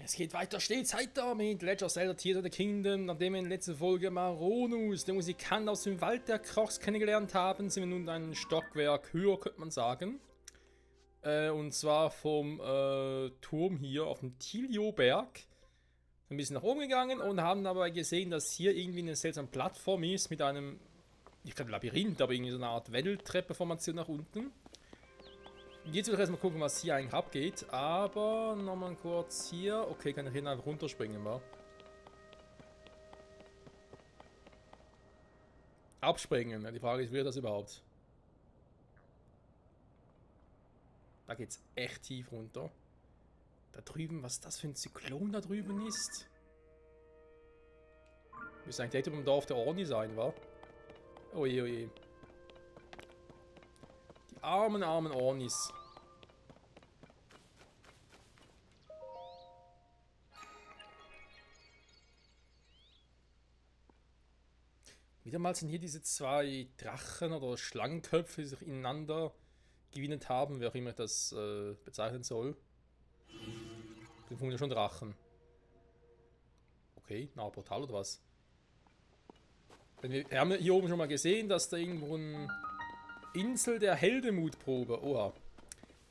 Es geht weiter stets heiter mit Legend of Zelda Tears of the Kingdom. Nachdem wir in der letzten Folge Maronus, den Musikant aus dem Wald der Krochs, kennengelernt haben, sind wir nun ein Stockwerk höher, könnte man sagen. Und zwar vom Turm hier auf dem Tilioberg. Ein bisschen nach oben gegangen und haben dabei gesehen, dass hier irgendwie eine seltsame Plattform ist mit einem, ich glaube Labyrinth, aber irgendwie so eine Art Wendeltreppe-Formation nach unten. Jetzt will ich erstmal gucken, was hier eigentlich abgeht, aber nochmal kurz hier. Okay, kann ich hier einfach runterspringen, wa? Abspringen, ja, die Frage ist, will das überhaupt? Da geht's echt tief runter. Da drüben, was das für ein Zyklon da drüben ist? Müsste eigentlich direkt beim Dorf der Orni sein, wa? Oje, oje. Die armen, armen Ornis. Wieder mal sind hier diese zwei Drachen oder Schlangenköpfe, die sich ineinander gewinnt haben, wie auch immer ich das bezeichnen soll. Das sind vermutlich schon Drachen. Okay, na, Portal oder was? Wir haben hier oben schon mal gesehen, dass da irgendwo eine Insel der Heldemutprobe. Oha.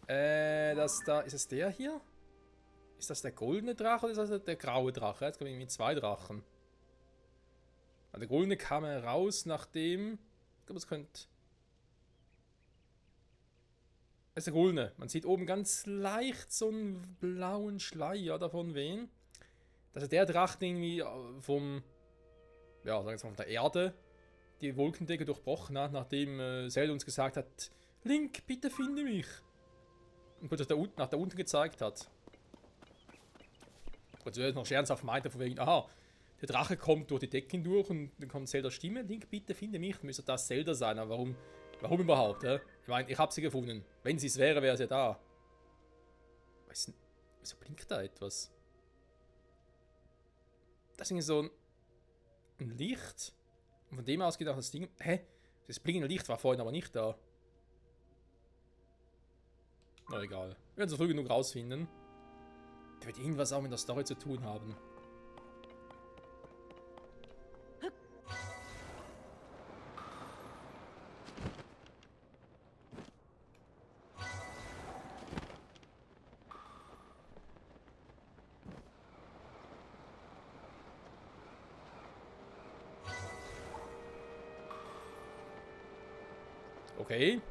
Ist es der hier? Ist das der goldene Drache oder ist das der graue Drache? Jetzt kommen irgendwie zwei Drachen. Der goldene kam heraus, nachdem. Ich glaube, es könnte. Es ist der goldene. Man sieht oben ganz leicht so einen blauen Schleier davon wehen. Das ist der Drache, der irgendwie vom. Ja, sagen wir jetzt mal von der Erde die Wolkendecke durchbrochen hat, nachdem Zelda uns gesagt hat: Link, bitte finde mich. Und kurz nach da unten gezeigt hat. Und so noch scherzhaft meinte, von wegen: Aha, der Drache kommt durch die Decken durch und dann kommt Zeldas Stimme. Link, bitte finde mich. Dann müsste das Zelda sein. Aber warum überhaupt? Ich meine, ich habe sie gefunden. Wenn sie es wäre, wäre sie ja da. Wieso blinkt da etwas? Das ist irgendwie so ein Licht. Und von dem aus geht auch das Ding. Hä? Das blinkende Licht war vorhin aber nicht da. Na egal. Wir werden es früh genug rausfinden. Der wird irgendwas auch mit der Story zu tun haben. Okay.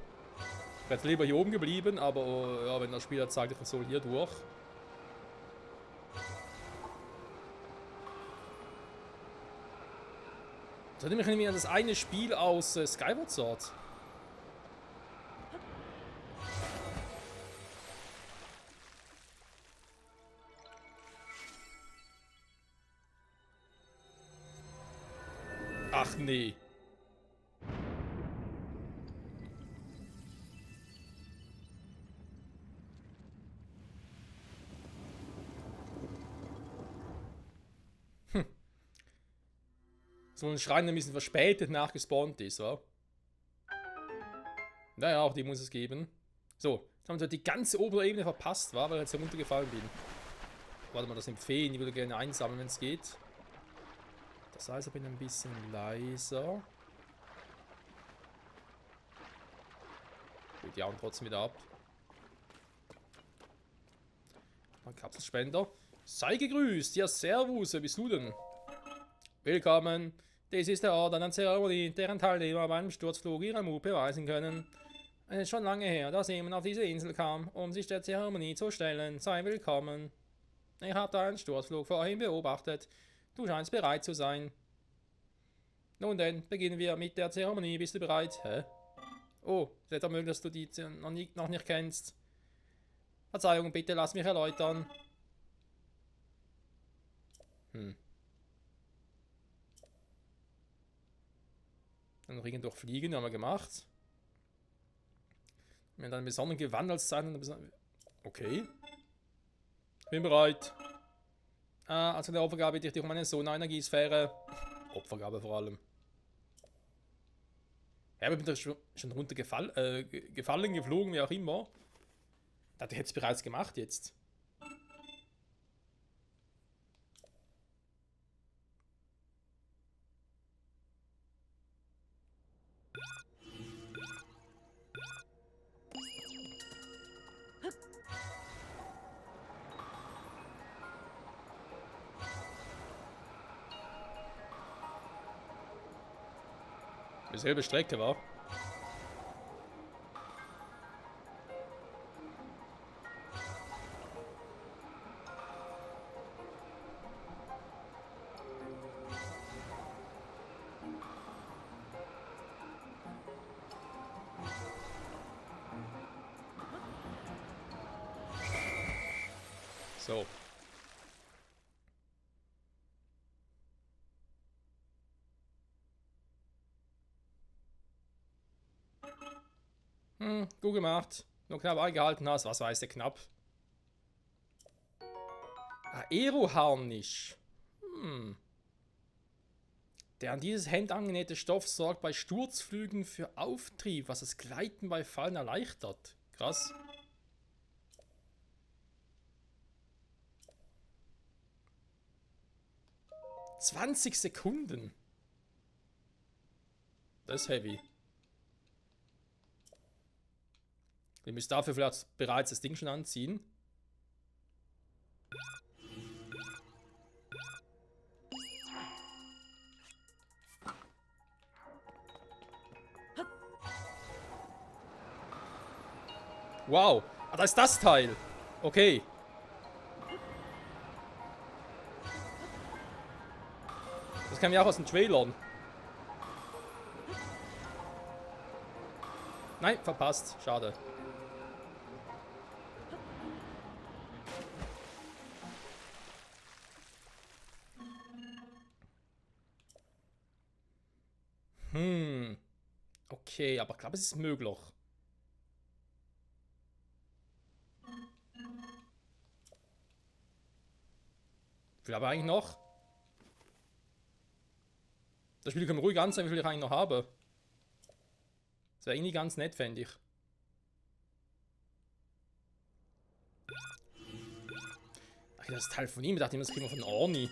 Ich wäre lieber hier oben geblieben, aber ja, wenn das Spieler sagt, ich soll hier durch. Das erinnert mich irgendwie an das eine Spiel aus Skyward Sword. Ach nee. So ein Schrein ein bisschen verspätet nachgespawnt ist, wa? Naja, auch die muss es geben. So, jetzt haben wir die ganze obere Ebene verpasst, war, weil ich jetzt heruntergefallen bin. Warte mal, das sind Feen, die würde gerne einsammeln, wenn es geht. Das heißt, ich bin ein bisschen leiser. Gut, die hauen trotzdem wieder ab. Ein Kapselspender. Sei gegrüßt, ja servus, wer bist du denn? Willkommen. Dies ist der Ort einer Zeremonie, deren Teilnehmer beim Sturzflug ihre Mut beweisen können. Es ist schon lange her, dass jemand auf diese Insel kam, um sich der Zeremonie zu stellen. Sei willkommen. Ich habe deinen Sturzflug vorhin beobachtet. Du scheinst bereit zu sein. Nun denn, beginnen wir mit der Zeremonie. Bist du bereit? Hä? Oh, sehr möglich, dass du die noch nicht kennst. Verzeihung, bitte lass mich erläutern. Dann Ringen durchfliegen, haben wir gemacht. Wir haben dann einen besonderen Gewand als Zeichen. Okay. Bin bereit. Also der Opfergabe bitte ich dich um eine Sona-Energiesphäre. Opfergabe vor allem. Ja, ich bin da schon runtergefallen, geflogen, wie auch immer. Das hätte ich jetzt bereits gemacht jetzt. Dieselbe Strecke, war. So. Gut gemacht. Nur knapp eingehalten hast. Was weiß der knapp? Aeroharnisch. Der an dieses Hemd angenähte Stoff sorgt bei Sturzflügen für Auftrieb, was das Gleiten bei Fallen erleichtert. Krass. ...20 Sekunden. Das ist heavy. Ihr müsst dafür vielleicht bereits das Ding schon anziehen. Wow. Ah, da ist das Teil. Okay. Das kennen wir auch aus den Trailern. Nein, verpasst. Schade. Okay, aber ich glaube, es ist möglich. Ich will aber eigentlich noch. Das Spiel kann ruhig anzeigen, wie viel ich eigentlich noch habe. Das wäre irgendwie ganz nett, fände ich. Ach, das ist Teil von ihm. Ich dachte immer, das kriegen wir von Orni.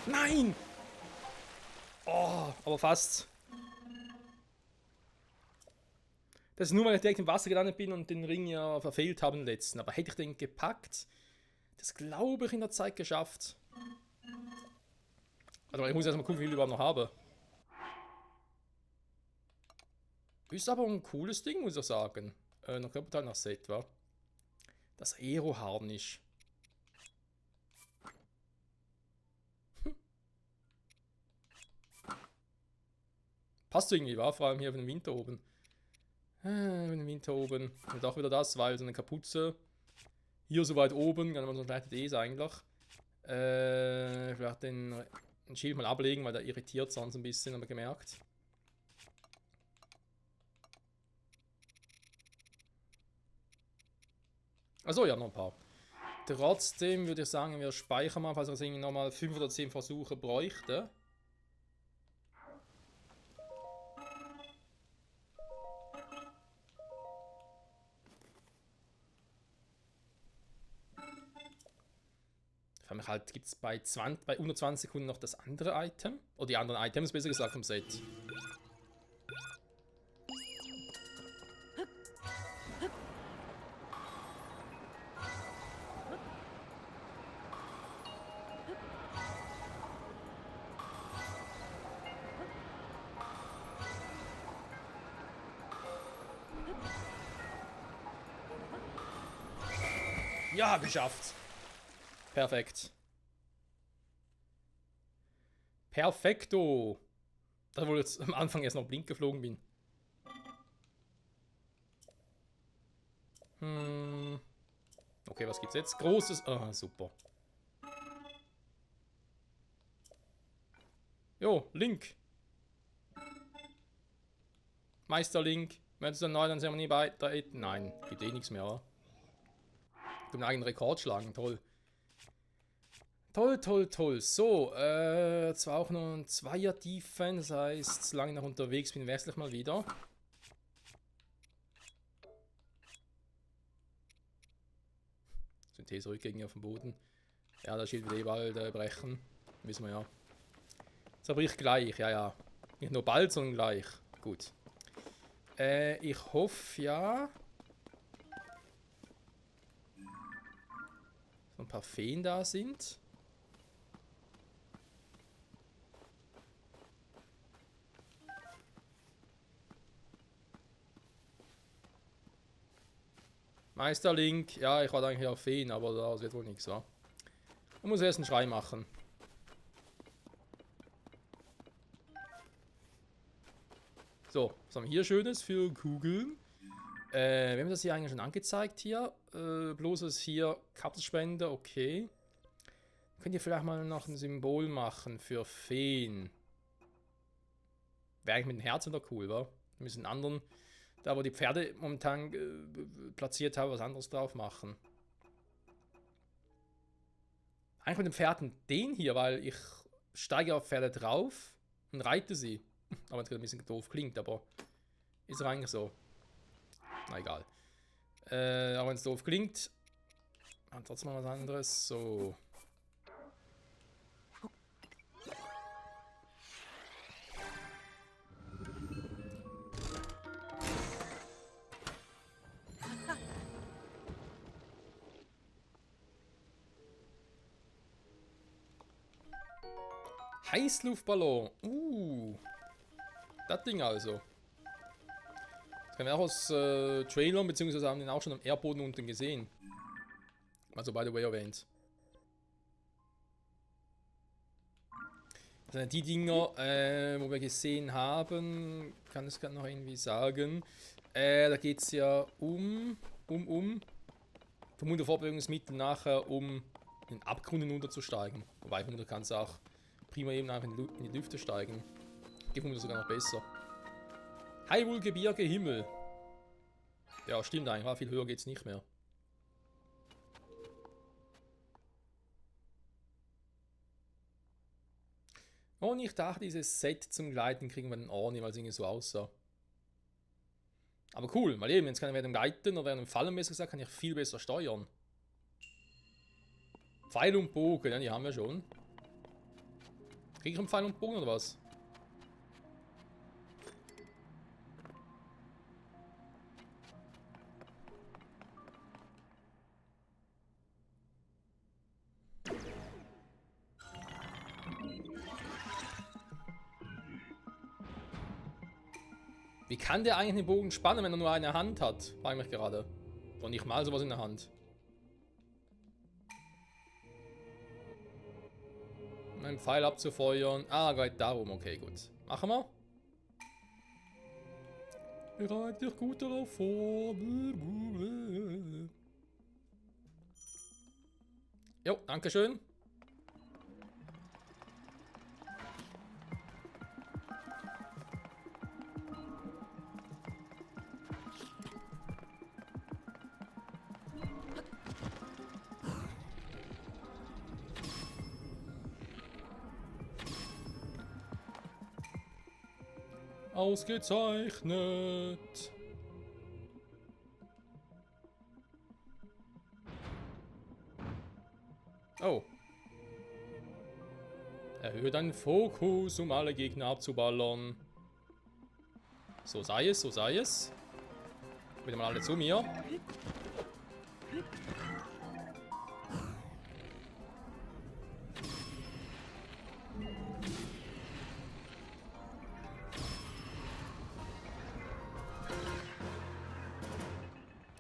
Nein! Oh, aber fast. Das ist nur, weil ich direkt im Wasser gelandet bin und den Ring ja verfehlt habe im letzten. Aber hätte ich den gepackt, das glaube ich in der Zeit geschafft. Also ich muss erstmal gucken, wie viel ich überhaupt noch habe. Ist aber ein cooles Ding, muss ich sagen. Noch Körperteil nach Set, wa? Das Aeroharnisch. Passt irgendwie, war vor allem hier auf dem Winter oben. Im Winter oben. Und auch wieder das, weil so eine Kapuze. Hier so weit oben, kann man so vielleicht eh eigentlich. Vielleicht den Schild mal ablegen, weil der irritiert sonst ein bisschen, haben wir gemerkt. Also ja, noch ein paar. Trotzdem würde ich sagen, wir speichern mal, falls wir irgendwie nochmal 5 oder 10 Versuche bräuchte. Halt gibt es bei 120 Sekunden noch das andere Item. Oder die anderen Items, besser gesagt, vom Set. Ja, geschafft. Perfekt. Perfekto. Da wohl jetzt am Anfang erst noch blink geflogen bin. Okay, was gibt's jetzt? Großes. Ah, super. Jo, Link. Meister Link. Möchtest du neu, dann sind wir nie weiter. Nein, gibt eh nichts mehr, oder? Einen eigenen Rekord schlagen, toll. Toll, toll, toll. So, zwar auch noch ein Zweier-Tiefen, das heißt, solange ich noch unterwegs bin, wechsle ich mal wieder. Synthese rückgängig auf dem Boden. Ja, das Schild wird eh bald brechen. Wissen wir ja. Das aber ich gleich, ja, ja. Nicht nur bald, sondern gleich. Gut. Ich hoffe ja. So ein paar Feen da sind. Meister Link, ja, ich war eigentlich auf Feen, aber das wird wohl nichts, wa? Ich muss erst einen Schrei machen. So, was haben wir hier Schönes für Kugeln? Wir haben das hier eigentlich schon angezeigt hier. Bloß ist hier Kapselspende, okay. Könnt ihr vielleicht mal noch ein Symbol machen für Feen? Wäre eigentlich mit dem Herz oder cool, wa? Wir müssen einen anderen, da wo die Pferde momentan platziert haben, was anderes drauf machen. Eigentlich mit den Pferden den hier, weil ich steige auf Pferde drauf und reite sie. Aber das ein bisschen doof klingt, aber ist doch eigentlich so. Na egal. Auch wenn es doof klingt, dann trotzdem mal was anderes. So. Heißluftballon. Das Ding also. Das können wir auch aus Trailern, beziehungsweise haben den auch schon am Erdboden unten gesehen. Also by the way erwähnt. Das sind die Dinger, wo wir gesehen haben. Kann das gerade noch irgendwie sagen. Da geht es ja um vermutlich Fortbewegungsmittel nachher, um in den Abgrund hinunterzusteigen. Wobei vermutlich kann es auch prima eben einfach in die Lüfte steigen. Geht vermutlich sogar noch besser. Heilwohlgebirge Himmel. Ja, stimmt eigentlich, viel höher geht's nicht mehr. Und ich dachte, dieses Set zum Gleiten kriegen wir den Orni, weil es irgendwie so aussah. Aber cool, weil eben, jetzt kann ich während dem Gleiten oder während dem Fallen besser gesagt, kann ich viel besser steuern. Pfeil und Bogen, ja, die haben wir schon. Krieg ich einen Pfeil und Bogen oder was? Wie kann der eigentlich den Bogen spannen, wenn er nur eine Hand hat? Frag mich gerade. Und nicht mal sowas in der Hand. Um einen Pfeil abzufeuern. Ah, geht darum. Okay, gut. Machen wir. Bereit dich gut darauf vor. Jo, dankeschön. Ausgezeichnet. Oh. Erhöhe deinen Fokus, um alle Gegner abzuballern. So sei es, so sei es. Wieder mal alle zu mir.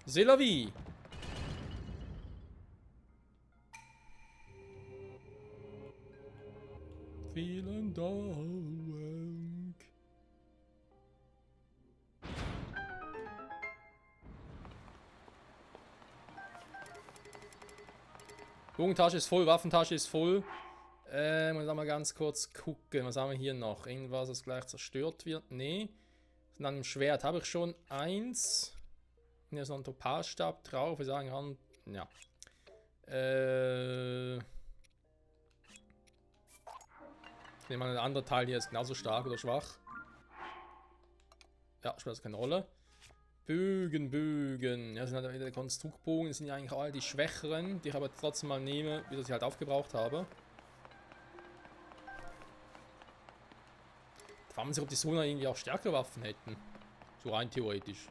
C'est la vie. Vielen Dank. Bogentasche ist voll, Waffentasche ist voll. Muss mal ganz kurz gucken. Was haben wir hier noch? Irgendwas, das gleich zerstört wird? Nee. Von einem Schwert habe ich schon eins. Hier ist noch ein Topazstab drauf. Wir sagen kann, ja. Ich nehme mal, ein anderer Teil hier ist genauso stark oder schwach. Ja, spielt das keine Rolle. Bögen, Bögen. Ja, das sind halt wieder die Konstruktbogen. Das sind ja eigentlich all die schwächeren, die ich aber trotzdem mal nehme, wie ich sie halt aufgebraucht habe. Fragen sich, ob die Sona irgendwie auch stärkere Waffen hätten. So rein theoretisch.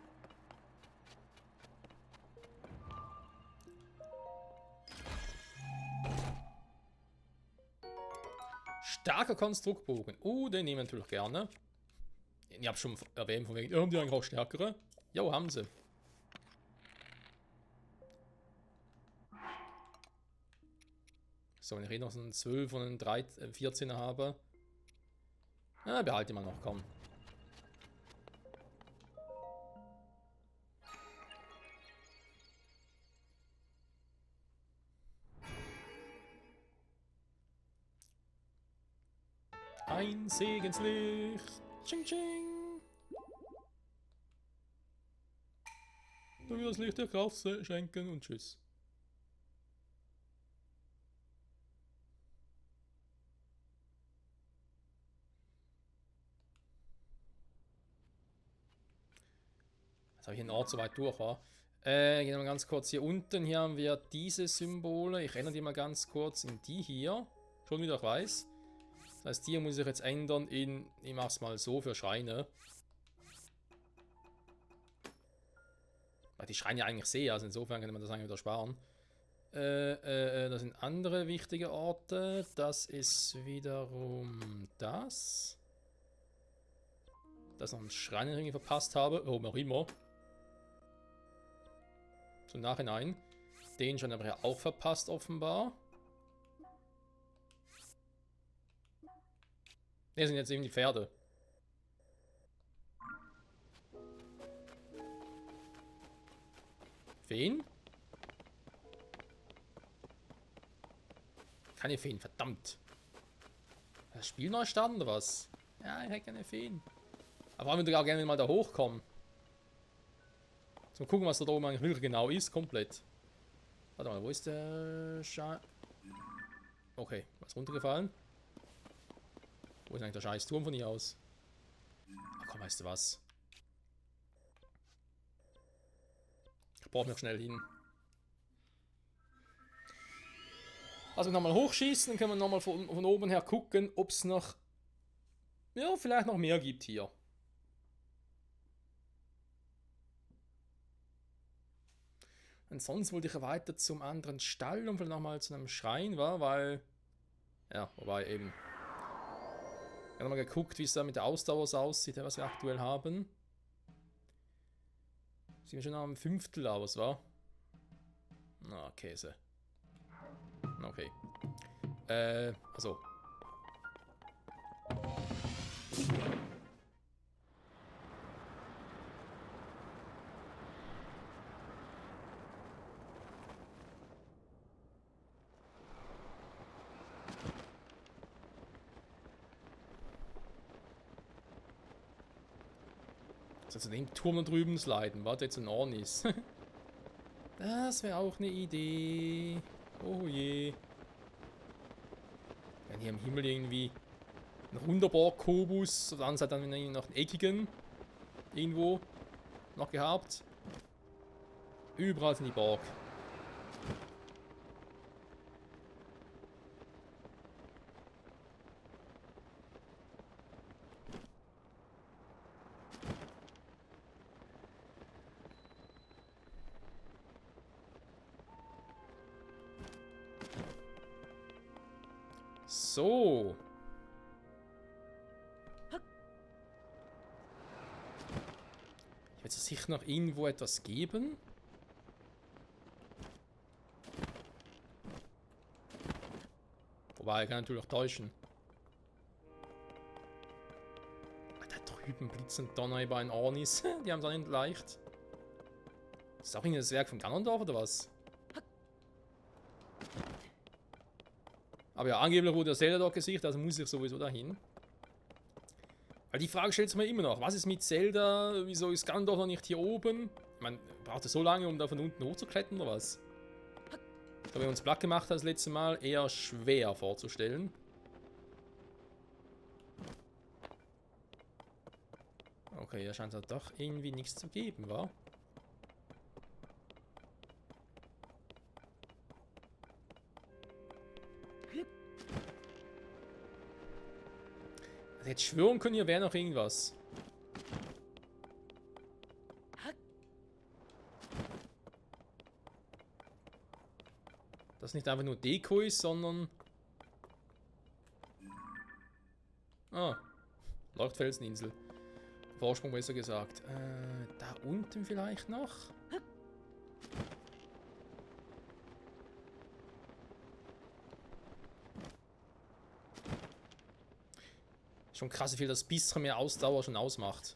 Starker Konstruktbogen. Den nehmen wir natürlich gerne. Ich habe schon erwähnt, von wegen, haben die eigentlich auch stärkere? Jo, haben sie. So, wenn ich noch so einen 12 und einen 14er habe. Behalte ich mal noch, komm. Ein Segenslicht. Ching, ching. Du wirst das Licht der Kraft schenken und tschüss. Jetzt habe ich den Ort so weit durch, war. Gehen wir mal ganz kurz hier unten. Hier haben wir diese Symbole. Ich ändere die mal ganz kurz in die hier. Schon wieder weiß. Das heißt, hier muss ich jetzt ändern in, ich mache es mal so für Schreine. Weil die Schreine ja eigentlich sehe, also insofern kann man das eigentlich wieder sparen. Das sind andere wichtige Orte. Das ist wiederum das. Das noch einen Schrein irgendwie verpasst habe, warum auch immer. Zum Nachhinein. Den schon aber ja auch verpasst, offenbar. Ne, sind jetzt eben die Pferde. Feen? Keine Feen, verdammt. Das Spiel neu starten oder was? Ja, ich hätte keine Feen. Aber ich würde auch gerne mal da hochkommen. Mal gucken, was da oben eigentlich wirklich genau ist, komplett. Warte mal, wo ist der Schein? Okay, was runtergefallen? Wo ist eigentlich der scheiß Turm von hier aus? Ach komm, weißt du was? Ich brauche noch schnell hin. Also nochmal hochschießen, dann können wir nochmal von oben her gucken, ob es noch... Ja, vielleicht noch mehr gibt hier. Und sonst wollte ich weiter zum anderen Stall und vielleicht nochmal zu einem Schrein war, weil... Ja, wobei eben... Ich habe mal geguckt, wie es da mit der Ausdauer aussieht, was wir aktuell haben. Sind wir schon am Fünftel aus, wa? Na, Käse. Okay. Also. Also zu dem Turm da drüben sliden, warte jetzt ein Ornis. Das wäre auch eine Idee. Oh je. Wenn hier im Himmel irgendwie ein Runderborg-Kubus, auf der anderen Seite dann noch einen eckigen irgendwo noch gehabt. Überall sind die Borg. So. Ich werde sicher noch irgendwo etwas geben. Wobei, er kann natürlich auch täuschen. Da drüben blitzen Donner über ein Ornis. Die haben es auch nicht leicht. Ist das auch irgendwie das Werk von Ganondorf oder was? Aber ja, angeblich wurde der Zelda dort gesichert, also muss ich sowieso dahin. Weil die Frage stellt sich mir immer noch. Was ist mit Zelda? Wieso ist Ganondorf noch nicht hier oben? Ich meine, braucht es so lange, um da von unten hochzuklettern oder was? Da wir uns platt gemacht haben das letzte Mal, eher schwer vorzustellen. Okay, da scheint es doch irgendwie nichts zu geben, wa? Also Jetzt schwören können, hier wäre noch irgendwas. Das nicht einfach nur Deko ist, sondern... Ah, Leuchtfelseninsel. Vorsprung besser gesagt. Da unten vielleicht noch? Schon krass, wie viel das bisschen mehr Ausdauer schon ausmacht.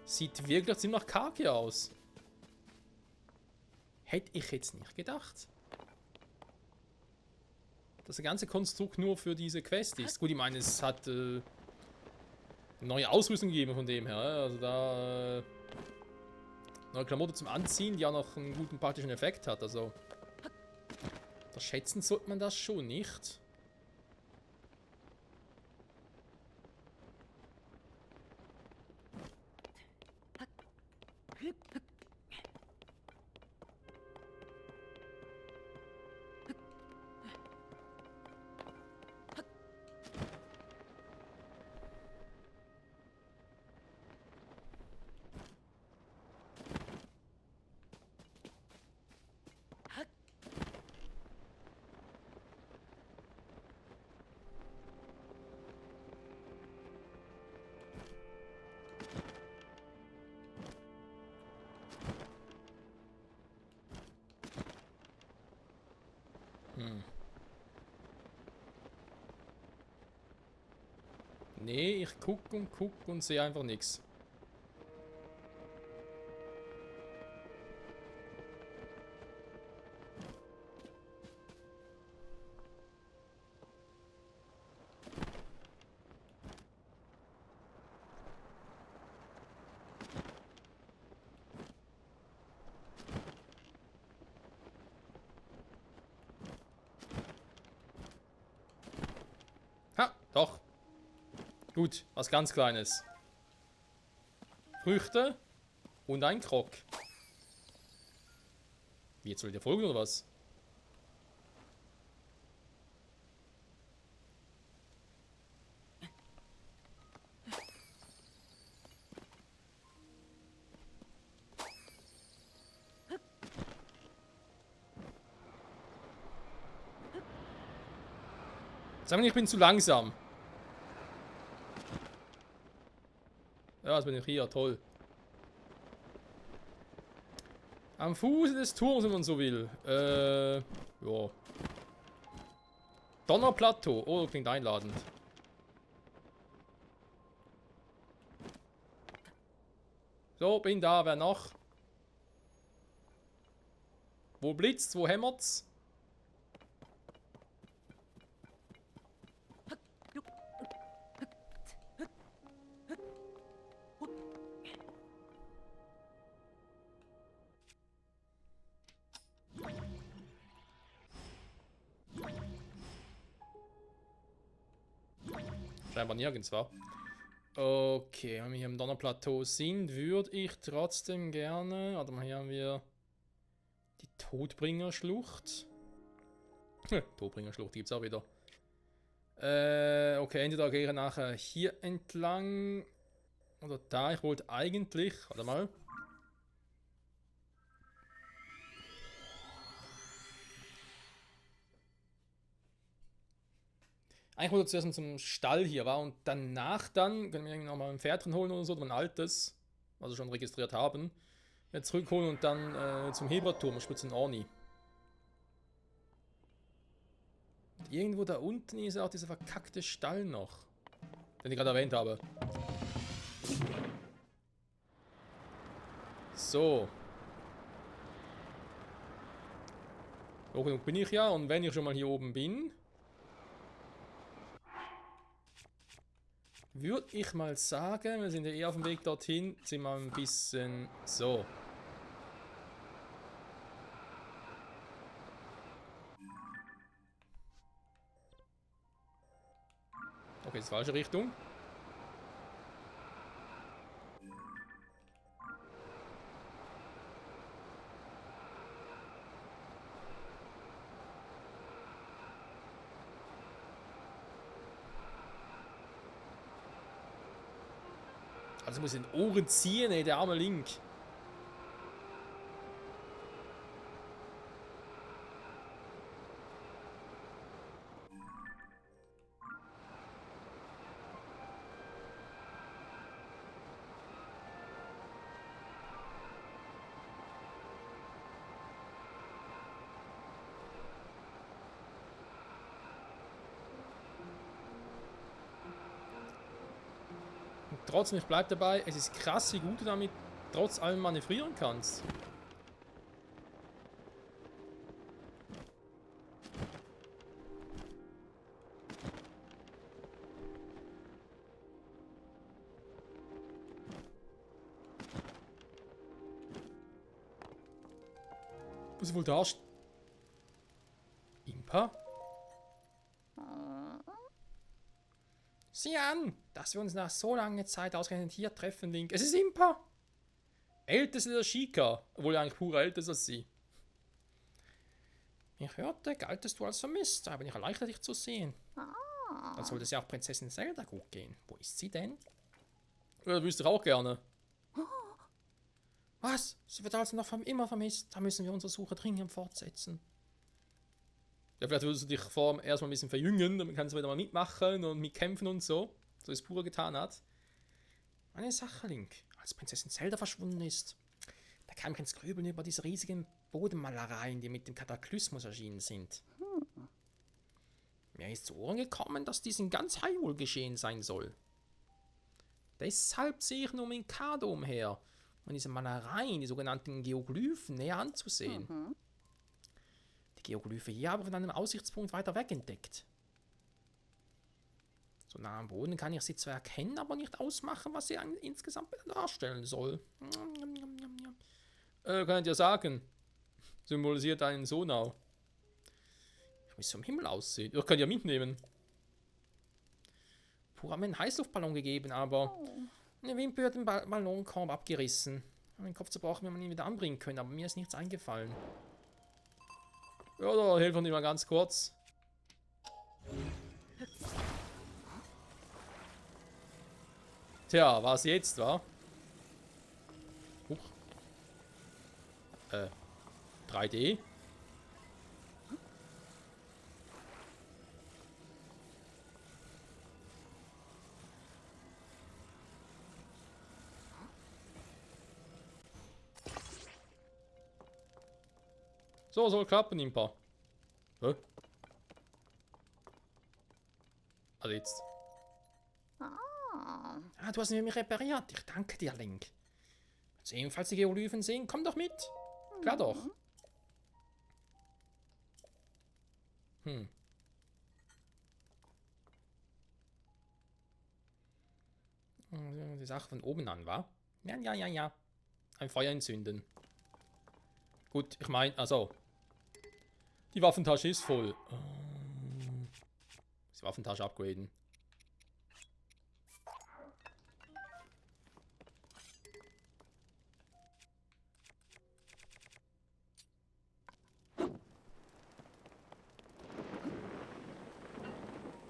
Sieht wirklich ziemlich karg hier aus. Hätte ich jetzt nicht gedacht. Dass das ganze Konstrukt nur für diese Quest ist. Gut, ich meine, es hat neue Ausrüstung gegeben von dem her. Also da neue Klamotte zum Anziehen, die auch noch einen guten praktischen Effekt hat. Also unterschätzen sollte man das schon nicht. Nee, ich guck und sehe einfach nichts. Ha, doch. Gut, was ganz Kleines. Früchte und ein Krog. Wie, jetzt soll ich dir folgen oder was? Sag mal, ich bin zu langsam. Ja, jetzt bin ich hier, toll. Am Fuße des Turms, wenn man so will. Ja. Donnerplateau. Oh, klingt einladend. So, bin da, wer noch? Wo blitzt's, wo hämmert's? Scheinbar nirgends war. Okay, wenn wir hier im Donnerplateau sind, würde ich trotzdem gerne... Warte mal, hier haben wir die Todbringerschlucht. Todbringerschlucht, die gibt's auch wieder. Okay, entweder gehe ich nachher hier entlang oder da. Ich wollte eigentlich... Warte mal. Eigentlich wollte ich zuerst mal zum Stall hier war und danach dann, können wir noch mal ein Pferd drin holen oder so, oder ein altes, was wir schon registriert haben, jetzt zurückholen und dann zum Hebraturm, Spitzen Orni. Irgendwo da unten ist auch dieser verkackte Stall noch, den ich gerade erwähnt habe. So. Hoch genug bin ich ja, und wenn ich schon mal hier oben bin, würde ich mal sagen, wir sind ja eh auf dem Weg dorthin, sind wir ein bisschen so. Okay, das ist falsche Richtung. Also muss in den Ohren ziehen, ey, der arme Link. Trotzdem, ich bleib dabei, es ist krass, wie gut du damit trotz allem manövrieren kannst. Was wohl da? Impa? Sieh an, dass wir uns nach so langer Zeit ausgerechnet hier treffen, Link. Es ist Impa! Älteste der Sheikah, obwohl er eigentlich pur älter ist als sie. Ich hörte, galtest du als vermisst, aber ich erleichtert dich zu sehen. Dann sollte es ja auch Prinzessin Zelda gut gehen. Wo ist sie denn? Ja, das wüsste ich auch gerne. Was? Sie wird also noch immer vermisst. Da müssen wir unsere Suche dringend fortsetzen. Ja, vielleicht würdest du dich vor erstmal ein bisschen verjüngen, dann kannst du wieder mal mitmachen und mitkämpfen und so. So wie es Pura getan hat. Eine Sache, Link. Als Prinzessin Zelda verschwunden ist, da kam ich ins Grübeln über diese riesigen Bodenmalereien, die mit dem Kataklysmus erschienen sind. Mir ist zu Ohren gekommen, dass dies in ganz Hyrule geschehen sein soll. Deshalb sehe ich nur Mikado umher, um diese Malereien, die sogenannten Geoglyphen, näher anzusehen. Die Geoglyphe hier habe ich von einem Aussichtspunkt weiter weg entdeckt. So nah am Boden kann ich sie zwar erkennen, aber nicht ausmachen, was sie insgesamt darstellen soll. Kann ich dir sagen, symbolisiert einen Sonau. Wie es vom Himmel aussieht. Ich kann ja mitnehmen. Pura hat mir einen Heißluftballon gegeben, aber eine Wimper hat den Ballonkorb abgerissen. Ich habe den Kopf zerbrochen, wenn man ihn wieder anbringen können, aber mir ist nichts eingefallen. Ja, da helfen wir mal ganz kurz. Tja, was jetzt, wa? Huch. 3D. So, soll klappen, Impa. Hä? Also jetzt. Ah, du hast mich repariert. Ich danke dir, Link. Willst du ebenfalls die Geoglyphen sehen? Komm doch mit. Klar doch. Die Sache von oben an, wa? Ja. Ein Feuer entzünden. Gut, ich meine, also. Die Waffentasche ist voll. Die Waffentasche upgraden.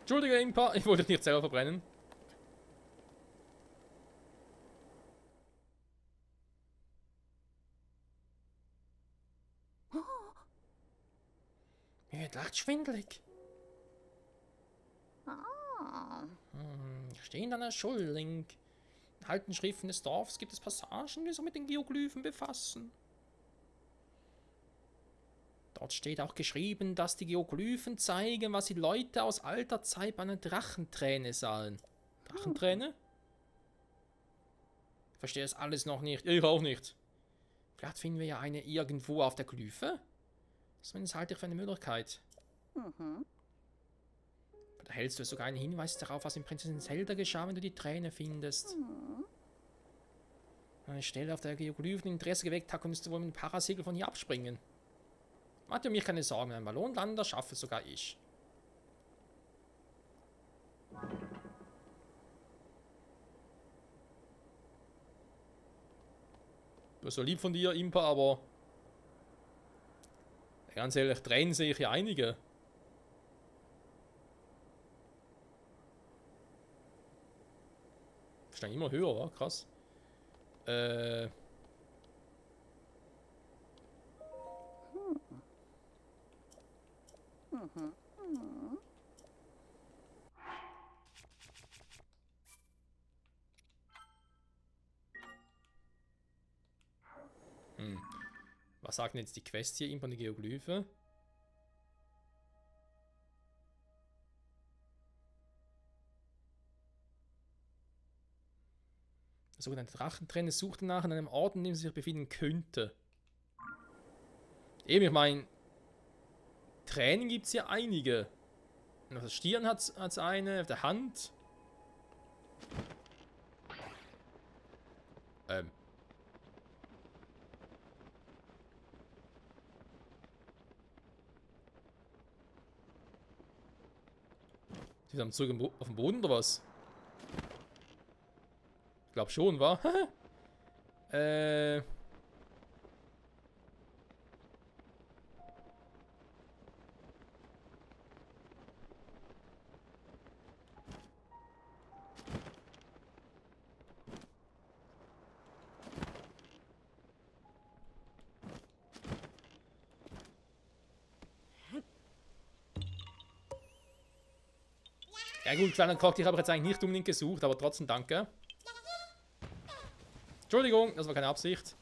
Entschuldige, Impa, ich wollte dich nicht selber verbrennen. Mir wird leicht schwindelig. Ich stehe in einer Schule, Link. In alten Schriften des Dorfs gibt es Passagen, die sich mit den Geoglyphen befassen. Dort steht auch geschrieben, dass die Geoglyphen zeigen, was die Leute aus alter Zeit bei einer Drachenträne sahen. Drachenträne? Ich verstehe das alles noch nicht. Ich auch nicht. Vielleicht finden wir ja eine irgendwo auf der Glyphe. Das halte ich für eine Möglichkeit. Da hältst du sogar einen Hinweis darauf, was in Prinzessin Zelda geschah, wenn du die Träne findest. An einer Stelle, auf der Geoglyphen Interesse geweckt hat, konntest du wohl mit dem Parasegel von hier abspringen. Mach dir um mich keine Sorgen, ein Ballon landen, das schaffe sogar ich. Du bist so lieb von dir, Impa, aber ganz ehrlich, Tränen sehe ich hier einige. Steigen immer höher, wa? Krass. Äh. Was sagen jetzt die Quests hier? Impone Geoglyphe. Der sogenannte Drachentrenner sucht nach einem Ort, in dem sie sich befinden könnte. Eben, ich meine, Tränen gibt es ja einige. Auf der Stirn hat es eine, auf der Hand. Sie sind zurück auf dem Boden oder was? Ich glaube schon, wa? Ja gut, kleiner Cocktail, ich habe jetzt eigentlich nicht unbedingt gesucht, aber trotzdem danke. Entschuldigung, das war keine Absicht.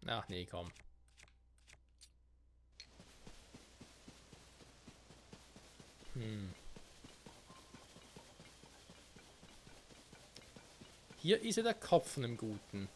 Ach nee, komm. Hier ist ja der Kopf von dem Guten.